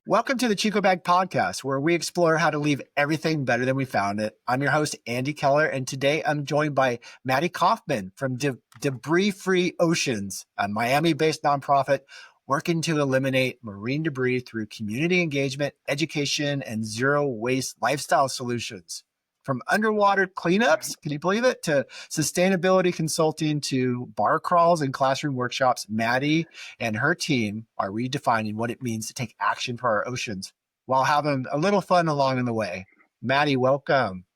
Welcome to the ChicoBag Podcast, where we explore how to leave everything better than we found it. I'm your host, Andy Keller, and today I'm joined by Maddie Kaufman from Debris Free Oceans, a Miami-based nonprofit working to eliminate marine debris through community engagement, education, and zero-waste lifestyle solutions. From underwater cleanups, can you believe it, to sustainability consulting to bar crawls and classroom workshops, Maddie and her team are redefining what it means to take action for our oceans while having a little fun along the way. Maddie, welcome.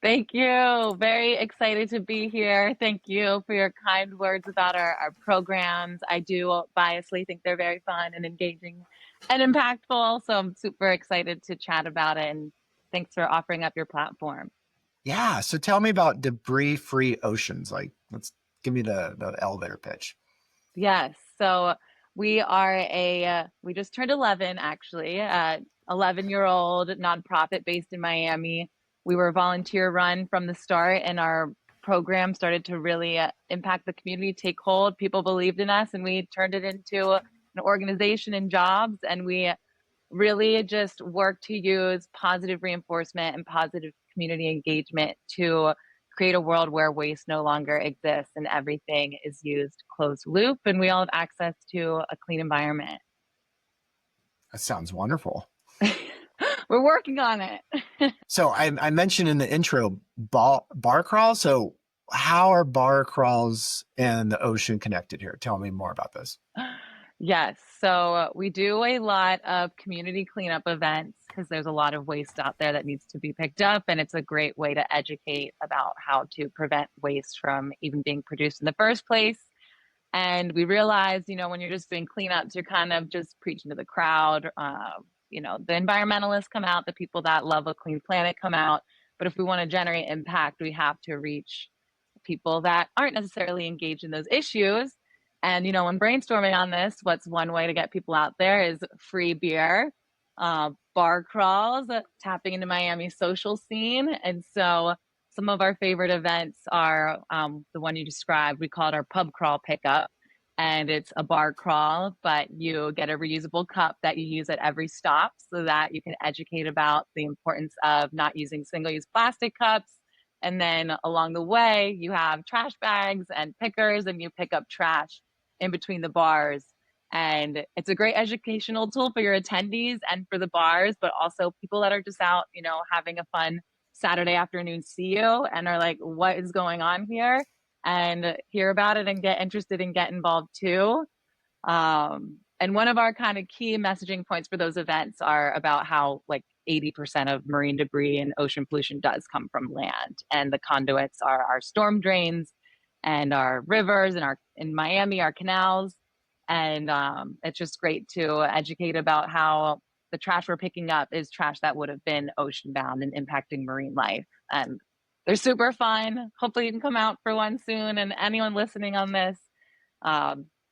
Thank you. Very excited to be here. Thank you for your kind words about our programs. I do biasly think they're very fun and engaging and impactful. So I'm super excited to chat about it. And thanks for offering up your platform. Yeah. So tell me about Debris Free Oceans. Let's give me the elevator pitch. Yes. So we are we just turned 11, actually, 11-year-old nonprofit based in Miami. We were volunteer run from the start, and our program started to really impact the community, take hold. People believed in us, and we turned it into an organization and jobs. And we really just work to use positive reinforcement and positive community engagement to create a world where waste no longer exists and everything is used closed loop and we all have access to a clean environment. That sounds wonderful. We're working on it. So I mentioned in the intro bar crawls. So how are bar crawls and the ocean connected here? Tell me more about this. Yes. So we do a lot of community cleanup events because there's a lot of waste out there that needs to be picked up. And it's a great way to educate about how to prevent waste from even being produced in the first place. And we realized, when you're just doing cleanups, you're kind of just preaching to the crowd. The environmentalists come out, the people that love a clean planet come out. But if we want to generate impact, we have to reach people that aren't necessarily engaged in those issues. And, when brainstorming on this, what's one way to get people out there is free beer, bar crawls, tapping into Miami's social scene. And so some of our favorite events are the one you described. We call it our pub crawl pickup. And it's a bar crawl, but you get a reusable cup that you use at every stop so that you can educate about the importance of not using single-use plastic cups. And then along the way, you have trash bags and pickers, and you pick up trash in between the bars. And it's a great educational tool for your attendees and for the bars, but also people that are just out, having a fun Saturday afternoon see you and are like, what is going on here? And hear about it and get interested and get involved too. And one of our kind of key messaging points for those events are about how 80% of marine debris and ocean pollution does come from land. And the conduits are our storm drains and our rivers and in Miami, our canals. And it's just great to educate about how the trash we're picking up is trash that would have been ocean bound and impacting marine life. And they're super fun. Hopefully you can come out for one soon. And anyone listening on this,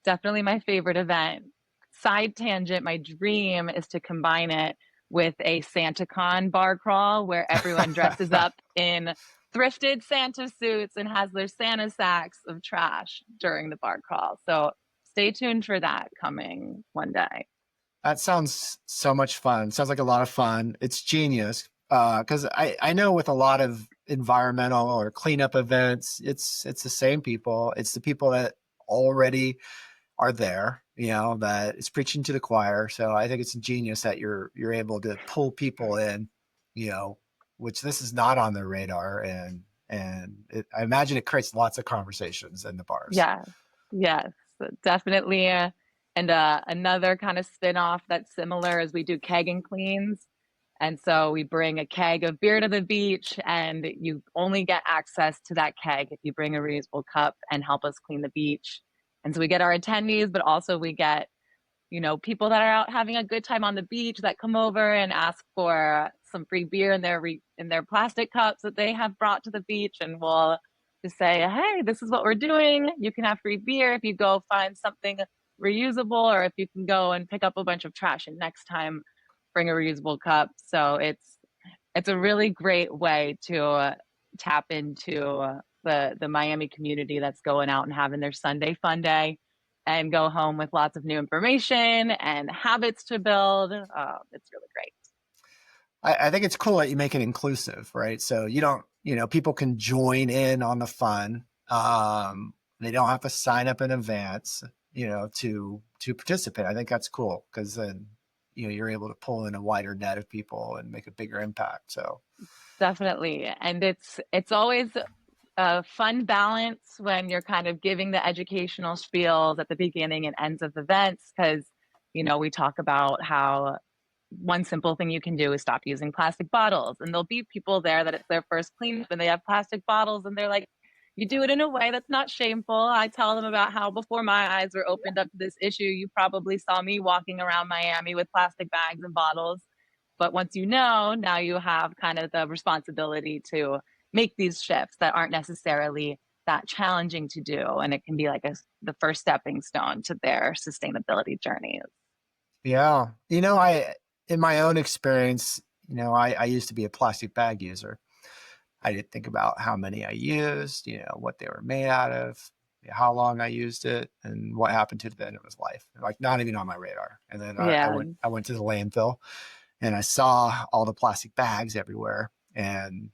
definitely my favorite event. Side tangent, my dream is to combine it with a SantaCon bar crawl where everyone dresses up in thrifted Santa suits and has their Santa sacks of trash during the bar crawl. So stay tuned for that coming one day. That sounds so much fun. Sounds like a lot of fun. It's genius. Because I know with a lot of environmental or cleanup events, it's the same people. It's the people that already are there, that is preaching to the choir. So I think it's genius that you're able to pull people in, which this is not on their radar. And I imagine it creates lots of conversations in the bars. Yes, definitely. And another kind of spin-off that's similar is we do keg and cleans. And so we bring a keg of beer to the beach, and you only get access to that keg if you bring a reusable cup and help us clean the beach. And so we get our attendees, but also we get, people that are out having a good time on the beach that come over and ask for some free beer in their plastic cups that they have brought to the beach. And we'll just say, hey, this is what we're doing. You can have free beer if you go find something reusable, or if you can go and pick up a bunch of trash and next time bring a reusable cup. So it's a really great way to tap into the Miami community that's going out and having their Sunday fun day. and go home with lots of new information and habits to build. It's really great. I think it's cool that you make it inclusive, right? So you don't, people can join in on the fun. They don't have to sign up in advance, to participate. I think that's cool because then, you're able to pull in a wider net of people and make a bigger impact. So Definitely. And it's always a fun balance when you're kind of giving the educational spiels at the beginning and ends of events, because, we talk about how one simple thing you can do is stop using plastic bottles. And there'll be people there that it's their first cleanup and they have plastic bottles and they're like, you do it in a way that's not shameful. I tell them about how before my eyes were opened up to this issue, you probably saw me walking around Miami with plastic bags and bottles. But once now you have kind of the responsibility to make these shifts that aren't necessarily that challenging to do. And it can be like the first stepping stone to their sustainability journeys. yeah, in my own experience, I used to be a plastic bag user. I didn't think about how many I used, what they were made out of, how long I used it, and what happened to it at the end of his life. Like not even on my radar. And then Yeah. I went to the landfill and I saw all the plastic bags everywhere. And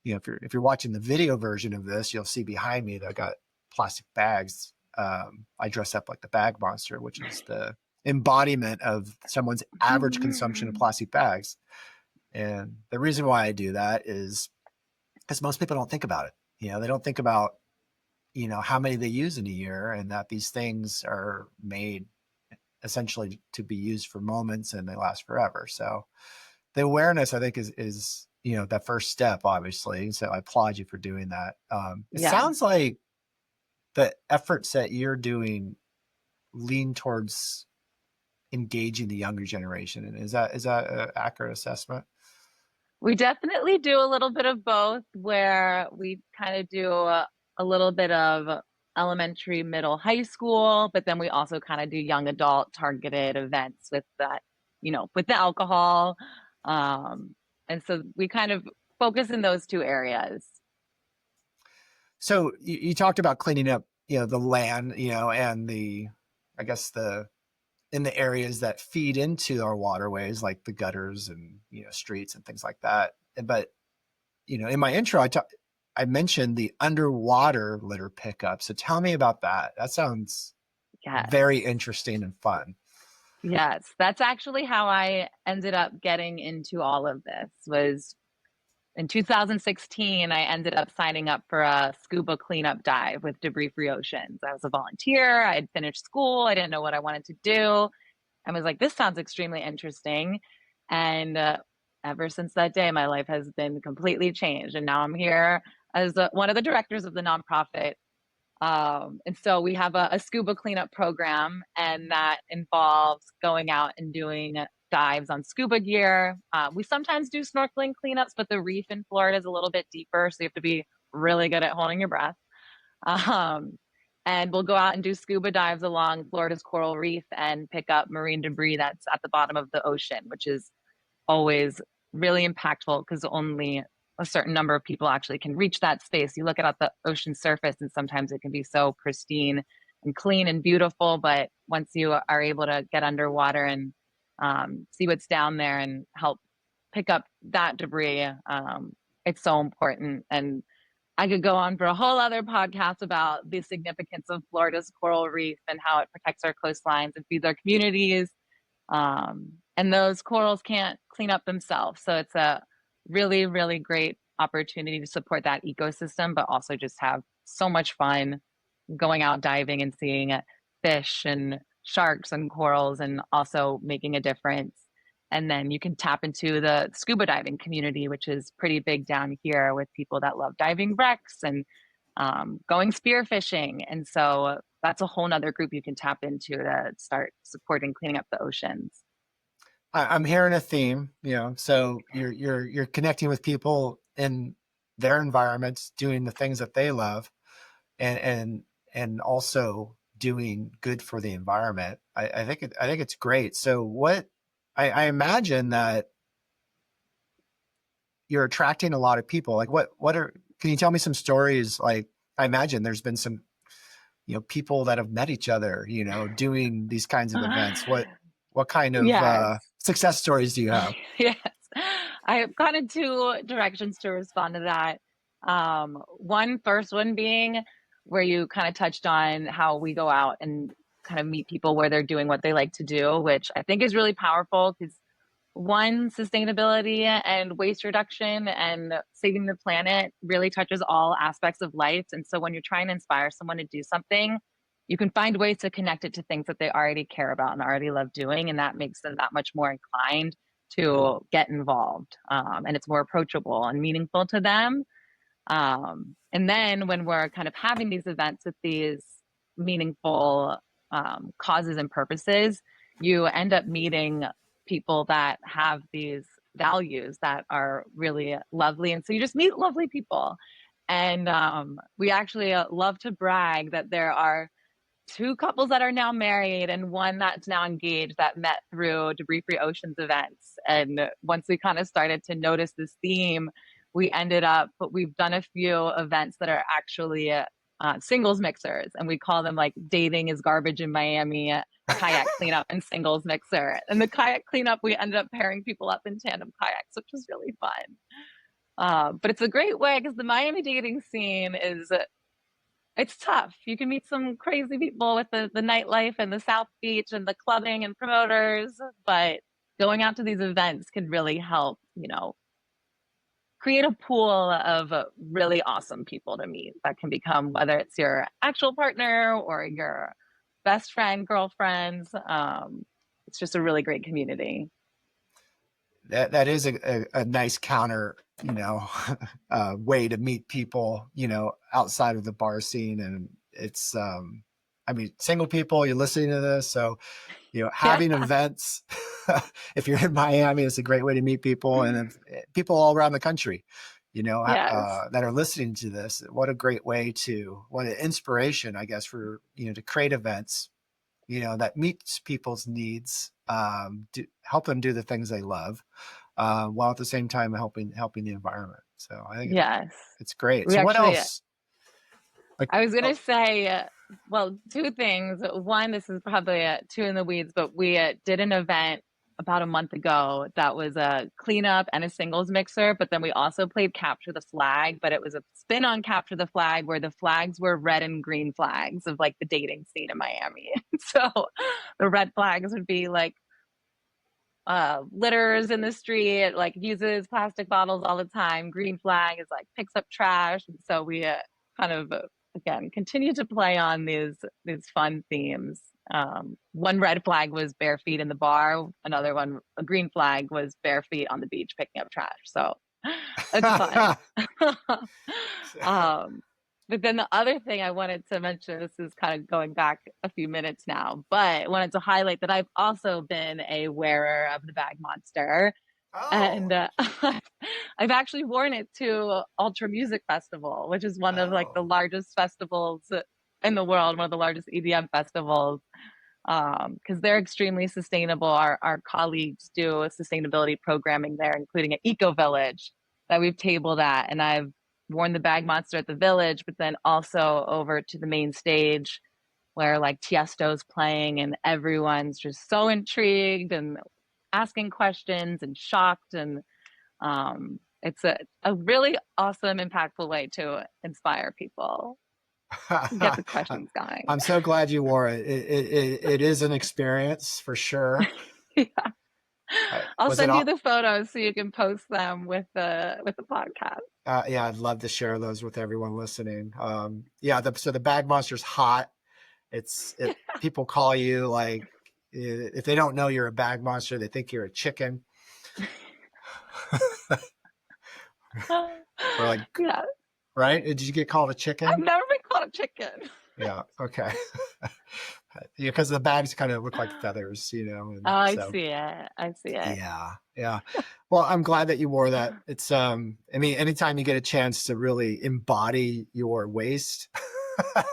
if you're watching the video version of this, you'll see behind me that I got plastic bags. I dress up like the bag monster, which is the embodiment of someone's average consumption of plastic bags. And the reason why I do that is because most people don't think about it. They don't think about, how many they use in a year, and that these things are made essentially to be used for moments and they last forever. So the awareness, I think, is that first step, obviously. So I applaud you for doing that. It sounds like the efforts that you're doing lean towards engaging the younger generation. And is that an accurate assessment? We definitely do a little bit of both, where we kind of do a little bit of elementary, middle, high school, but then we also kind of do young adult targeted events with that, with the alcohol. And so we kind of focus in those two areas. So you talked about cleaning up, the land, and I guess in the areas that feed into our waterways, like the gutters and, streets and things like that. But, in my intro, I mentioned the underwater litter pickup. So tell me about that. That sounds very interesting and fun. Yes, that's actually how I ended up getting into all of this. Was in 2016, I ended up signing up for a scuba cleanup dive with Debris Free Oceans. I was a volunteer. I had finished school. I didn't know what I wanted to do. I was like, this sounds extremely interesting. And ever since that day, my life has been completely changed. And now I'm here as one of the directors of the nonprofit. And so we have a scuba cleanup program, and that involves going out and doing dives on scuba gear. We sometimes do snorkeling cleanups, but the reef in Florida is a little bit deeper, so you have to be really good at holding your breath. And we'll go out and do scuba dives along Florida's coral reef and pick up marine debris that's at the bottom of the ocean, which is always really impactful because only a certain number of people actually can reach that space. You look at the ocean surface and sometimes it can be so pristine and clean and beautiful, but once you are able to get underwater and see what's down there and help pick up that debris, it's so important. And I could go on for a whole other podcast about the significance of Florida's coral reef and how it protects our coastlines and feeds our communities. And those corals can't clean up themselves. So it's a really, really great opportunity to support that ecosystem, but also just have so much fun going out diving and seeing fish and sharks and corals and also making a difference. And then you can tap into the scuba diving community, which is pretty big down here with people that love diving wrecks and going spearfishing. And so that's a whole nother group you can tap into to start supporting cleaning up the oceans. I'm hearing a theme, so you're connecting with people in their environments, doing the things that they love, and also doing good for the environment. I think it's great. So what I imagine that you're attracting a lot of people. Like can you tell me some stories? Like I imagine there's been some, people that have met each other, doing these kinds of events? What kind of Yes. success stories do you have? Yes. I have kind of two directions to respond to that. First one being where you kind of touched on how we go out and kind of meet people where they're doing what they like to do, which I think is really powerful because one, sustainability and waste reduction and saving the planet really touches all aspects of life. And so when you're trying to inspire someone to do something, you can find ways to connect it to things that they already care about and already love doing. And that makes them that much more inclined to get involved. And it's more approachable and meaningful to them. And then when we're kind of having these events with these meaningful causes and purposes, you end up meeting people that have these values that are really lovely. And so you just meet lovely people. And we actually love to brag that there are two couples that are now married and one that's now engaged that met through Debris Free Oceans events. And once we kind of started to notice this theme, we've done a few events that are actually singles mixers, and we call them like dating is garbage in Miami, kayak cleanup and singles mixer. And the kayak cleanup, we ended up pairing people up in tandem kayaks, which was really fun. But it's a great way because the Miami dating scene it's tough. You can meet some crazy people with the nightlife and the South Beach and the clubbing and promoters, but going out to these events can really help, create a pool of really awesome people to meet that can become, whether it's your actual partner or your best friend, girlfriends. It's just a really great community. That is a nice counter, way to meet people, outside of the bar scene. And it's, single people, you're listening to this. So, having events, if you're in Miami, it's a great way to meet people, and people all around the country, Yes. that are listening to this. What a great way what an inspiration, I guess, for, to create events, that meets people's needs, help them do the things they love, while at the same time helping the environment. So I think it's great. So what else? I was going to say, two things. One, this is probably too in the weeds, but we did an event about a month ago that was a cleanup and a singles mixer, but then we also played Capture the Flag, but it was a spin on Capture the Flag where the flags were red and green flags of like the dating scene in Miami. So the red flags would be like litters in the street, like uses plastic bottles all the time. Green flag is like picks up trash. And so we kind of again continue to play on these fun themes. One red flag was bare feet in the bar. Another one, a green flag, was bare feet on the beach picking up trash. So it's fun. But then the other thing I wanted to mention, this is kind of going back a few minutes now, but I wanted to highlight that I've also been a wearer of the bag monster. Oh. And I've actually worn it to Ultra Music Festival, which is one of like the largest festivals in the world, one of the largest EDM festivals, because they're extremely sustainable. Our colleagues do sustainability programming there, including an eco village that we've tabled at, and I've worn the bag monster at the village, but then also over to the main stage where like Tiesto's playing and everyone's just so intrigued and asking questions and shocked. And it's a really awesome, impactful way to inspire people. Get the questions going. I'm so glad you wore it. It is an experience for sure. Yeah. I'll send you the photos so you can post them with the podcast. Yeah, I'd love to share those with everyone listening. So the bag monster's hot. People call you like, if they don't know you're a bag monster, they think you're a chicken. Or like, yeah. Right? Did you get called a chicken? I've never been called a chicken. Yeah. Okay. Because the bags kind of look like feathers, And I see it. Yeah. Yeah. Well, I'm glad that you wore that. It's, anytime you get a chance to really embody your waste,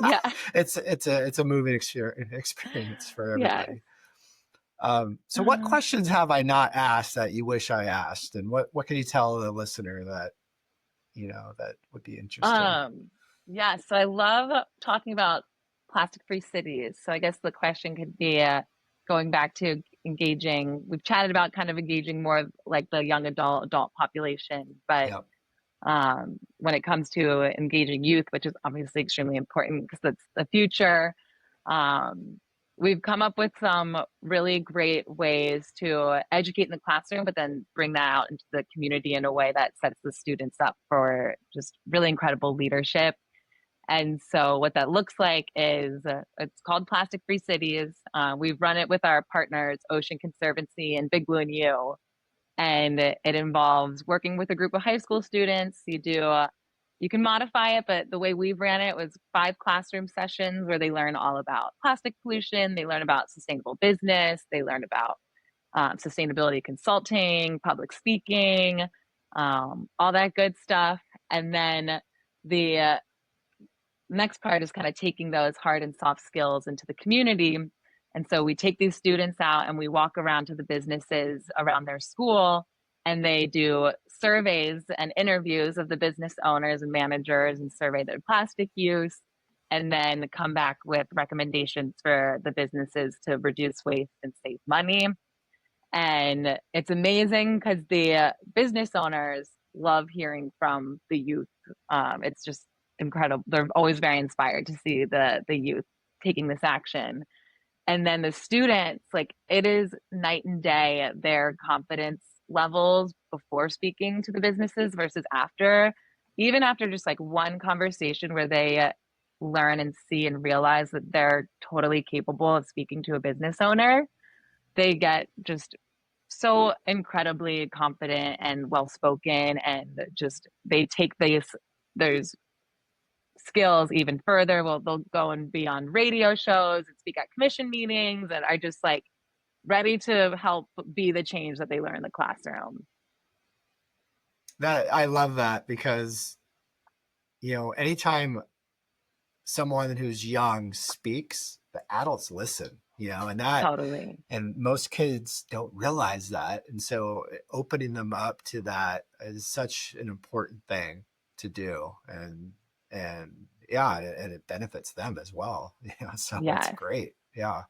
yeah, it's a moving experience for everybody. Yeah. So what questions have I not asked that you wish I asked? And what can you tell the listener that, that would be interesting? Yeah. So I love talking about plastic-free cities. So I guess the question could be going back to engaging. We've chatted about kind of engaging more of like the young adult population, but Yep. when it comes to engaging youth, which is obviously extremely important because that's the future. Um, we've come up with some really great ways to educate in the classroom, but then bring that out into the community in a way that sets the students up for just really incredible leadership. And so what that looks like is it's called Plastic Free Cities. We've run it with our partners, Ocean Conservancy and Big Blue and You. And it involves working with a group of high school students. You can modify it, but the way we've ran it was 5 classroom sessions where they learn all about plastic pollution, they learn about sustainable business, they learn about sustainability consulting, public speaking, all that good stuff. And then the next part is kind of taking those hard and soft skills into the community. And so we take these students out and we walk around to the businesses around their school, and they do surveys and interviews of the business owners and managers and survey their plastic use, and then come back with recommendations for the businesses to reduce waste and save money. And it's amazing because the business owners love hearing from the youth. It's just incredible. They're always very inspired to see the youth taking this action. And then the students, like, it is night and day, their confidence levels before speaking to the businesses versus after. Even after just like one conversation where they learn and see and realize that they're totally capable of speaking to a business owner, they get just so incredibly confident and well spoken, and just they take those skills even further. Well, they'll go and be on radio shows and speak at commission meetings, and are just like ready to help be the change that they learn in the classroom. That I love that because, anytime someone who's young speaks, the adults listen, Totally. and most kids don't realize that. And so opening them up to that is such an important thing to do. And yeah, and it benefits them as well. So it's Yes. great. Yeah.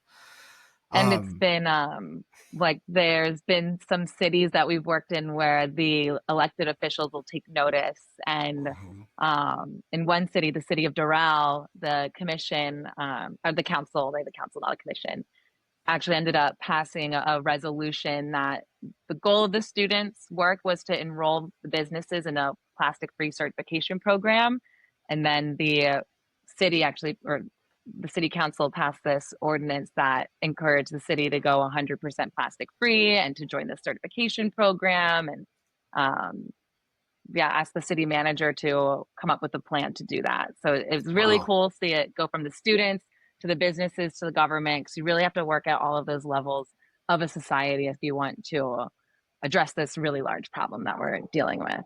And it's been like there's been some cities that we've worked in where the elected officials will take notice. And in one city, the city of Doral, the commission, or the council, they have a council, not a commission, actually ended up passing a resolution that the goal of the students' work was to enroll the businesses in a plastic-free certification program. And then the city actually, or the city council passed this ordinance that encouraged the city to go 100% plastic free and to join the certification program. And asked the city manager to come up with a plan to do that. So it's really cool to see it go from the students to the businesses to the government, because you really have to work at all of those levels of a society if you want to address this really large problem that we're dealing with.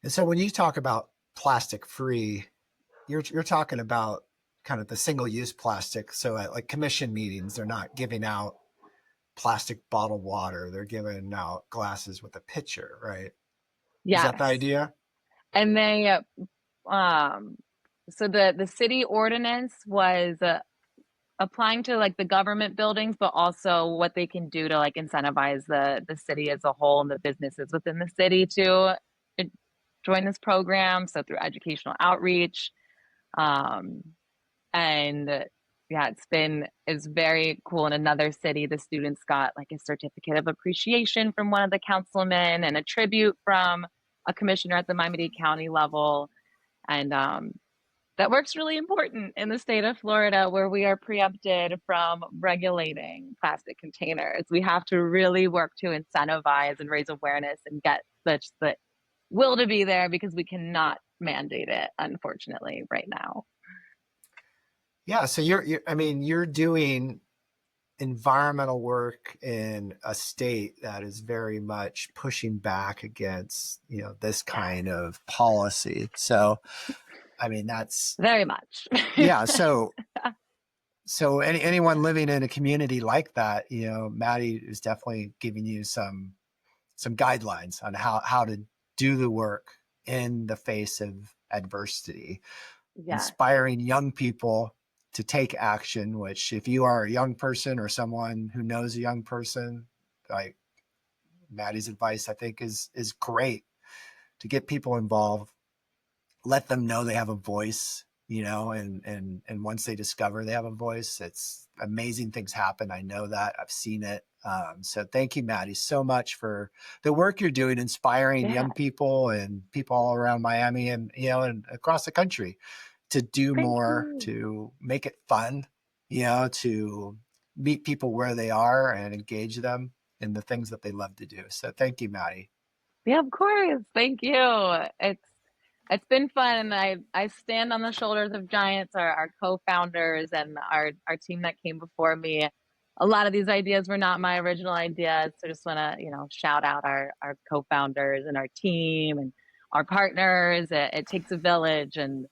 And so when you talk about plastic free, you're talking about kind of the single-use plastic. So at like commission meetings, they're not giving out plastic bottled water. They're giving out glasses with a pitcher, right? Yeah. Is that the idea? And they, so the city ordinance was applying to like the government buildings, but also what they can do to like incentivize the city as a whole and the businesses within the city to join this program. So through educational outreach, and yeah, it's very cool. In another city, the students got like a certificate of appreciation from one of the councilmen and a tribute from a commissioner at the Miami-Dade County level. And that work's really important in the state of Florida, where we are preempted from regulating plastic containers. We have to really work to incentivize and raise awareness and get the will to be there, because we cannot mandate it, unfortunately, right now. Yeah. So you're doing environmental work in a state that is very much pushing back against, this kind of policy. So, I mean, that's very much. Yeah. So anyone living in a community like that, Maddie is definitely giving you some guidelines on how to do the work in the face of adversity, inspiring young people to take action, which if you are a young person or someone who knows a young person, like Maddie's advice, I think is great, to get people involved, let them know they have a voice, and once they discover they have a voice, it's amazing things happen. I know that, I've seen it. So thank you, Maddie, so much for the work you're doing, inspiring young people and people all around Miami and, and across the country to do more, to make it fun, to meet people where they are and engage them in the things that they love to do. So thank you, Maddie. Yeah, of course. Thank you. It's been fun. I stand on the shoulders of giants, our co-founders and our team that came before me. A lot of these ideas were not my original ideas. So just want to, shout out our co-founders and our team and our partners. It takes a village, and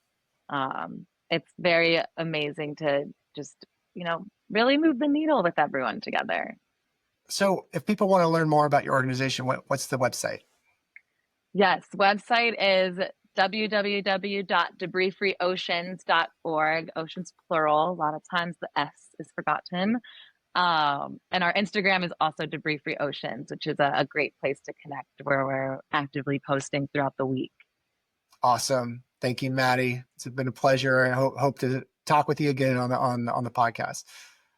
it's very amazing to just, really move the needle with everyone together. So if people want to learn more about your organization, what's the website? Yes, website is www.debrisfreeoceans.org. Oceans plural. A lot of times the S is forgotten. And our Instagram is also Debris Free Oceans, which is a great place to connect, where we're actively posting throughout the week. Awesome. Thank you, Maddie. It's been a pleasure. I hope to talk with you again on the podcast.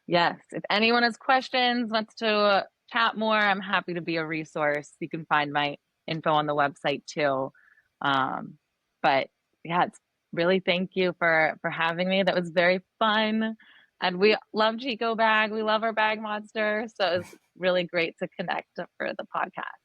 Yes. If anyone has questions, wants to chat more, I'm happy to be a resource. You can find my info on the website too. But yeah, it's really, thank you for having me. That was very fun. And we love ChicoBag. We love our bag monster. So it was really great to connect for the podcast.